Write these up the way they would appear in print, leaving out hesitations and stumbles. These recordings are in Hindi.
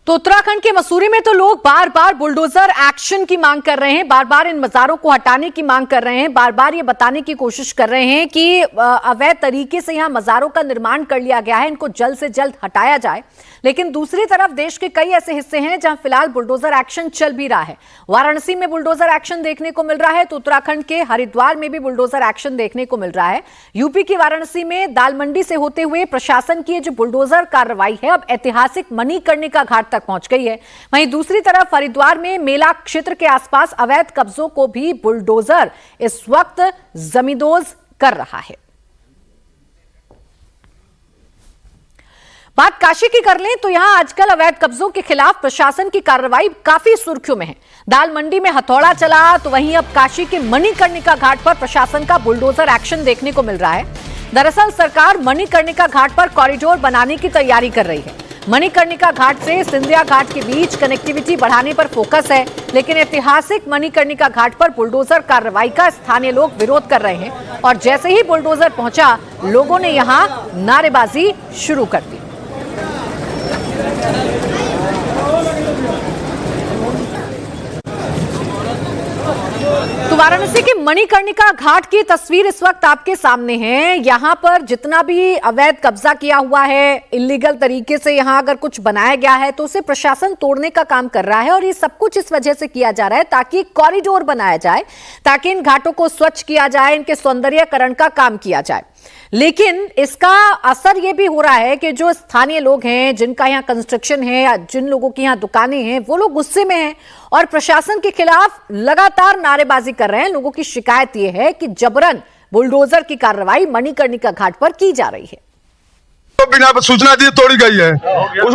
तो उत्तराखंड के मसूरी में तो लोग बार बार बुलडोजर एक्शन की मांग कर रहे हैं, बार बार इन मजारों को हटाने की मांग कर रहे हैं, बार बार ये बताने की कोशिश कर रहे हैं कि अवैध तरीके से यहां मजारों का निर्माण कर लिया गया है, इनको जल्द से जल्द हटाया जाए। लेकिन दूसरी तरफ देश के कई ऐसे हिस्से हैं जहां फिलहाल बुलडोजर एक्शन चल भी रहा है। वाराणसी में बुलडोजर एक्शन देखने को मिल रहा है, तो उत्तराखंड के हरिद्वार में भी बुलडोजर एक्शन देखने को मिल रहा है। यूपी की वाराणसी में दाल मंडी से होते हुए प्रशासन की जो बुलडोजर कार्रवाई है अब ऐतिहासिक मणिकर्णिका घाट तक पहुंच गई है। वहीं दूसरी तरफ हरिद्वार में मेला क्षेत्र के आसपास अवैध कब्जों को भी बुलडोजर इस वक्त जमींदोज कर रहा है। बात काशी की कर लें तो यहां आजकल अवैध कब्जों के खिलाफ प्रशासन की कार्रवाई काफी सुर्खियों में है। दाल मंडी में हथौड़ा चला तो वहीं अब काशी के मणिकर्णिका घाट पर प्रशासन का बुलडोजर एक्शन देखने को मिल रहा है। दरअसल सरकार मणिकर्णिका घाट पर कॉरिडोर बनाने की तैयारी कर रही है। मणिकर्णिका घाट से सिंधिया घाट के बीच कनेक्टिविटी बढ़ाने पर फोकस है, लेकिन ऐतिहासिक मणिकर्णिका घाट पर बुलडोजर कार्रवाई का स्थानीय लोग विरोध कर रहे हैं और जैसे ही बुलडोजर पहुंचा लोगों ने यहां नारेबाजी शुरू कर दी। तो वाराणसी के मणिकर्णिका घाट की तस्वीर इस वक्त आपके सामने है। यहां पर जितना भी अवैध कब्जा किया हुआ है, इलीगल तरीके से यहां अगर कुछ बनाया गया है तो उसे प्रशासन तोड़ने का काम कर रहा है और ये सब कुछ इस वजह से किया जा रहा है ताकि कॉरिडोर बनाया जाए, ताकि इन घाटों को स्वच्छ किया जाए, इनके सौंदर्यीकरण का काम किया जाए। लेकिन इसका असर यह भी हो रहा है कि जो स्थानीय लोग हैं, जिनका यहाँ कंस्ट्रक्शन है या जिन लोगों की यहाँ दुकानें हैं, वो लोग गुस्से में हैं और प्रशासन के खिलाफ लगातार नारेबाजी कर रहे हैं। लोगों की शिकायत यह है कि जबरन बुलडोजर की कार्रवाई मणिकर्णिका घाट पर की जा रही है। तो बिना सूचना दिए तोड़ी गई है,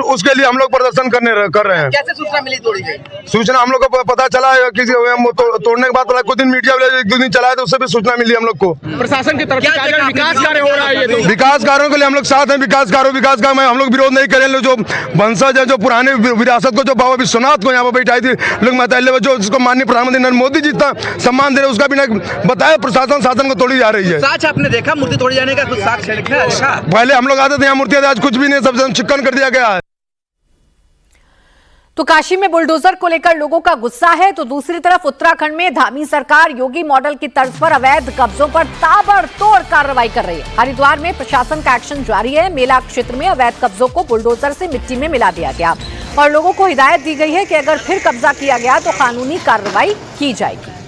उसके लिए हम लोग प्रदर्शन कर रहे हैं। कैसे सूचना मिली तोड़ी गई? सूचना हम लोग को पता चला है कि तोड़ने के बाद कुछ दिन मीडिया वाले एक दो दिन चलाए तो उससे भी सूचना मिली हम लोग को। प्रशासन की तरफ से विकास कार्य हो रहा है, ये विकास कार्यों के लिए हम लोग साथ हैं। विकास कार्य में हम लोग विरोध नहीं करें। जो वंशज है, जो पुराने विरासत को, जो बाबा विश्वनाथ को यहाँ पर बैठाई थी लोग महत्व, जो जिसको माननीय प्रधानमंत्री नरेंद्र मोदी जी का सम्मान दे रहे, उसका बिना बताया प्रशासन शासन को तोड़ी जा रही है। साक्ष्य आपने देखा मूर्ति तोड़ी जाने का? कुछ साक्ष्य देखा? पहले हम लोग आते थे यहाँ मूर्ति, आज कुछ भी नहीं, सब चिक्कन कर दिया गया है। तो काशी में बुलडोजर को लेकर लोगों का गुस्सा है, तो दूसरी तरफ उत्तराखंड में धामी सरकार योगी मॉडल की तर्ज पर अवैध कब्जों पर ताबड़तोड़ कार्रवाई कर रही है। हरिद्वार में प्रशासन का एक्शन जारी है। मेला क्षेत्र में अवैध कब्जों को बुलडोजर से मिट्टी में मिला दिया गया और लोगों को हिदायत दी गई है कि अगर फिर कब्जा किया गया तो कानूनी कार्रवाई की जाएगी।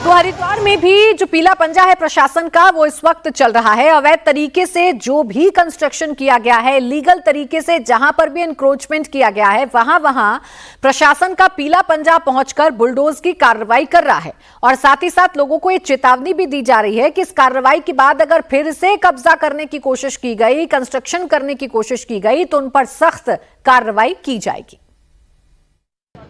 तो हरिद्वार में भी जो पीला पंजा है प्रशासन का, वो इस वक्त चल रहा है। अवैध तरीके से जो भी कंस्ट्रक्शन किया गया है, लीगल तरीके से जहां पर भी एनक्रोचमेंट किया गया है, वहां प्रशासन का पीला पंजा पहुंचकर बुलडोज की कार्रवाई कर रहा है और साथ ही साथ लोगों को ये चेतावनी भी दी जा रही है कि इस कार्रवाई के बाद अगर फिर से कब्जा करने की कोशिश की गई, कंस्ट्रक्शन करने की कोशिश की गई, तो उन पर सख्त कार्रवाई की जाएगी।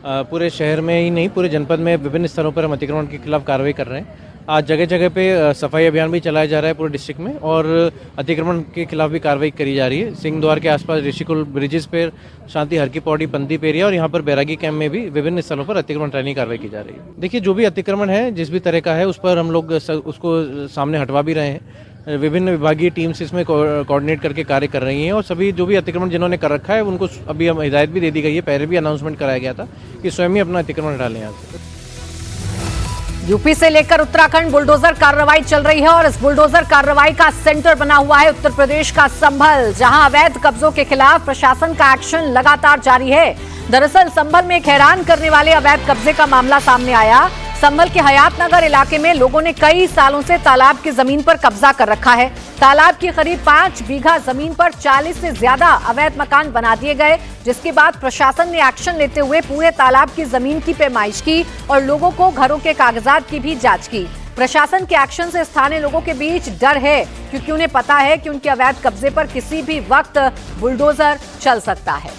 पूरे शहर में ही नहीं, पूरे जनपद में विभिन्न स्तरों पर हम अतिक्रमण के खिलाफ कार्रवाई कर रहे हैं। आज जगह जगह पे सफाई अभियान भी चलाया जा रहा है पूरे डिस्ट्रिक्ट में और अतिक्रमण के खिलाफ भी कार्रवाई करी जा रही है। सिंह द्वार के आसपास ऋषिकुल ब्रिजेस पर, शांति हर की पौड़ी, पंदीप एरिया और यहाँ पर बैरागी कैंप में भी विभिन्न स्थलों पर अतिक्रमण हटाने की कार्रवाई की जा रही है। देखिए, जो भी अतिक्रमण है, जिस भी तरह का है, उस पर हम लोग उसको सामने हटवा भी रहे हैं। विभिन्न विभागीय टीम्स इसमें कोऑर्डिनेट करके कार्य कर रही हैं और सभी जो भी अतिक्रमण जिन्होंने कर रखा है उनको अभी हम हिदायत भी दे दी गई है। पहले भी अनाउंसमेंट कराया गया था कि स्वयं ही अपना अतिक्रमण हटा लें। यहाँ से यूपी से लेकर उत्तराखंड बुलडोजर कार्रवाई चल रही है और इस बुलडोजर कार्रवाई का सेंटर बना हुआ है उत्तर प्रदेश का संभल, जहां अवैध कब्जों के खिलाफ प्रशासन का एक्शन लगातार जारी है। दरअसल संभल में एक हैरान करने वाले अवैध कब्जे का मामला सामने आया। संभल के हयातनगर इलाके में लोगों ने कई सालों से तालाब की जमीन पर कब्जा कर रखा है। तालाब की करीब 5 बीघा जमीन पर 40 से ज्यादा अवैध मकान बना दिए गए, जिसके बाद प्रशासन ने एक्शन लेते हुए पूरे तालाब की जमीन की पैमाइश की और लोगों को घरों के कागजात की भी जांच की। प्रशासन के एक्शन से स्थानीय लोगों के बीच डर है, क्योंकि उन्हें पता है कि उनके अवैध कब्जे पर किसी भी वक्त बुलडोजर चल सकता है।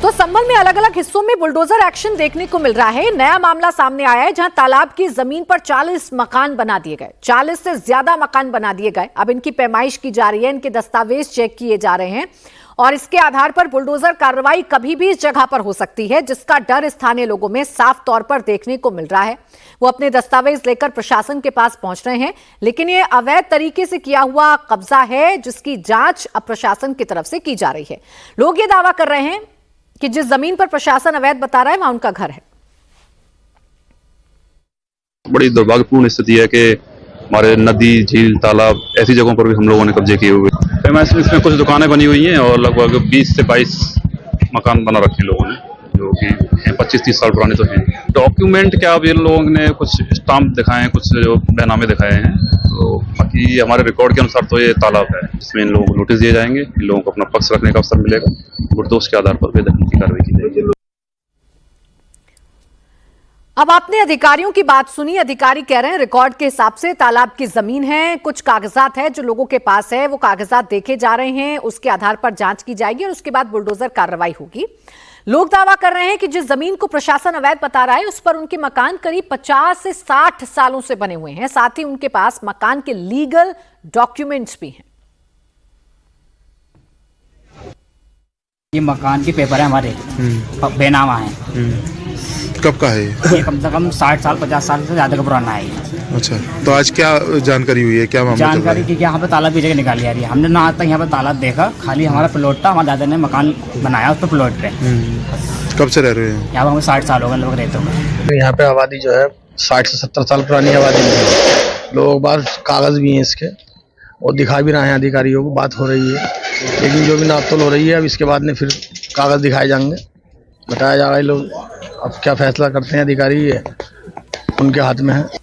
तो संभल में अलग अलग हिस्सों में बुलडोजर एक्शन देखने को मिल रहा है। नया मामला सामने आया है जहां तालाब की जमीन पर 40 मकान बना दिए गए, 40 से ज्यादा मकान बना दिए गए। अब इनकी पैमाइश की जा रही है, इनके दस्तावेज चेक किए जा रहे हैं और इसके आधार पर बुलडोजर कार्रवाई कभी भी इस जगह पर हो सकती है, जिसका डर स्थानीय लोगों में साफ तौर पर देखने को मिल रहा है। वो अपने दस्तावेज लेकर प्रशासन के पास पहुंच रहे हैं, लेकिन ये अवैध तरीके से किया हुआ कब्जा है, जिसकी जांच अब प्रशासन की तरफ से की जा रही है। लोग ये दावा कर रहे हैं कि जिस जमीन पर प्रशासन अवैध बता रहा है वहां उनका घर है। बड़ी दुर्भाग्यपूर्ण स्थिति है कि हमारे नदी, झील, तालाब ऐसी जगहों पर भी हम लोगों ने कब्जे किए हुए। इसमें कुछ दुकानें बनी हुई हैं और लगभग 20 से 22 मकान बना रखे लोगों ने, जो कि 25-30 साल पुराने तो हैं। डॉक्यूमेंट क्या, अब ये लोगों ने कुछ स्टाम्प दिखाए हैं, कुछ जो बैनामे दिखाए हैं, तो बाकी हमारे रिकॉर्ड के अनुसार तो ये तालाब है। इसमें इन लोगों को नोटिस दिए जाएंगे, इन लोगों को अपना पक्ष रखने का अवसर मिलेगा, गुरदोष के आधार पर बेदखली की कार्रवाई की जाएगी। अब आपने अधिकारियों की बात सुनी। अधिकारी कह रहे हैं रिकॉर्ड के हिसाब से तालाब की जमीन है, कुछ कागजात है जो लोगों के पास है, वो कागजात देखे जा रहे हैं, उसके आधार पर जांच की जाएगी और उसके बाद बुलडोजर कार्रवाई होगी। लोग दावा कर रहे हैं कि जिस जमीन को प्रशासन अवैध बता रहा है उस पर उनके मकान करीब 50 से 60 सालों से बने हुए हैं, साथ ही उनके पास मकान के लीगल डॉक्यूमेंट्स भी हैं। ये मकान के पेपर है हमारे, बेनामा है। कब का है ये कम से कम 60 साल 50 साल से ज्यादा का पुराना है ये। अच्छा, तो आज क्या जानकारी हुई है, क्या मामला चल रहा जानकारी है? की कि यहाँ पे तालाब की जगह निकाली जा रही है। हमने ना आज तक यहाँ पे तालाब देखा, खाली हमारा प्लॉट था, हमारे दादा ने मकान बनाया उस पर प्लॉट पे। कब से रह रहे हैं? यहाँ पे हमें 60 साल हो गए लोग रहते हुए। यहाँ पे आबादी जो है 60 से 70 साल पुरानी आबादी है। लोग बार कागज भी हैं इसके और दिखा भी रहे हैं अधिकारियों को, बात हो रही है, लेकिन जो भी नापतोल हो रही है अब इसके बाद में फिर कागज दिखाए जाएंगे, बताया जाएगा। ये लोग अब क्या फैसला करते हैं अधिकारी, ये उनके हाथ में है।